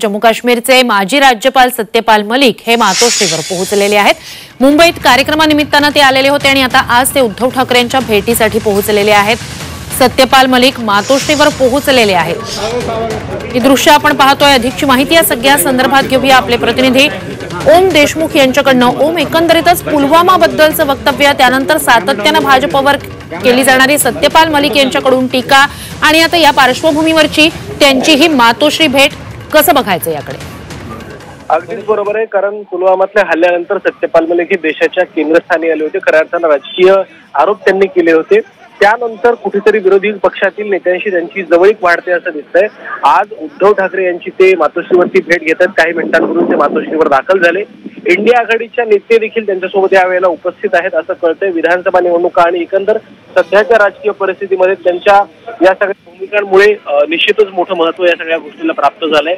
जम्मू काश्मीरचे माजी राज्यपाल सत्यपाल मलिक हे मातोश्रीवर पोहोचलेले आहेत। मुंबईत कार्यक्रमानिमित्ताने ते आलेले होते आणि आता आज ते उद्धव ठाकरेंच्या भेटीसाठी पोहोचलेले आहेत। सत्यपाल मलिक मातोश्रीवर पोहोचलेले आहेत। ही दृश्य आपण पाहतोय। अधिकची माहिती या सगळ्या संदर्भात घेऊया आपले प्रतिनिधी ओम देशमुख यांच्याकडनं। ओम, एकंदरीतच पुलवामा बद्दलचं वक्तव्य, त्यानंतर सातत्याने भाजपवर केली जाणारी सत्यपाल मलिक यांच्याकडून टीका आणि आता या पार्श्वभूमीवरची त्यांची ही मातोश्री भेट, कसं बघायचं याकडे? अगदीच बरोबर आहे, कारण पुलवामातल्या हल्ल्यानंतर सत्यपाल मलिक हे देशाच्या केंद्रस्थानी आले होते। खऱ्या अर्थानं राजकीय आरोप त्यांनी केले होते। त्यानंतर कुठेतरी विरोधी पक्षातील नेत्यांशी त्यांची जवळीक वाढते असं दिसतंय। आज उद्धव ठाकरे यांची ते मातोश्रीवरती भेट घेतात। काही मिनिटांपूर्वी ते मातोश्रीवर दाखल झाले। इंडिया आघाडीच्या नेते देखील त्यांच्यासोबत यावेळेला उपस्थित आहेत असं कळतंय। विधानसभा निवडणुका आणि एकंदर सध्याच्या राजकीय परिस्थितीमध्ये त्यांच्या या सगळ्या भूमिकांमुळे निश्चितच मोठं महत्व या सगळ्या गोष्टीला प्राप्त झालंय।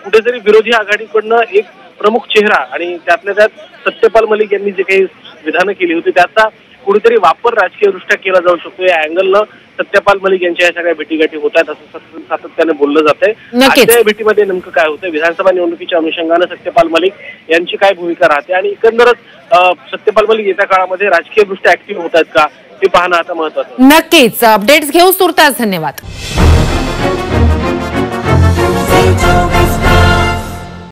कुठेतरी विरोधी आघाडीकडनं एक प्रमुख चेहरा आणि त्यातल्या त्यात सत्यपाल मलिक यांनी जे काही विधानं केली होती त्याचा कुठेतरी वापर राजकीयदृष्ट्या केला जाऊ शकतो। या अँगलनं सत्यपाल मलिक यांच्या या सगळ्या भेटीगाठी होत आहेत असं सातत्याने बोललं जात आहे। आजच्या भेटीमध्ये नेमकं काय होतं, विधानसभा निवडणुकीच्या अनुषंगानं सत्यपाल मलिक यांची काय भूमिका राहते आणि एकंदरच सत्यपाल मलिक येत्या काळामध्ये राजकीयदृष्ट्या ऍक्टिव्ह होत आहेत का, हे पाहणं आता महत्त्वाचं। नक्कीच अपडेट्स घेऊ तुर्तास। धन्यवाद।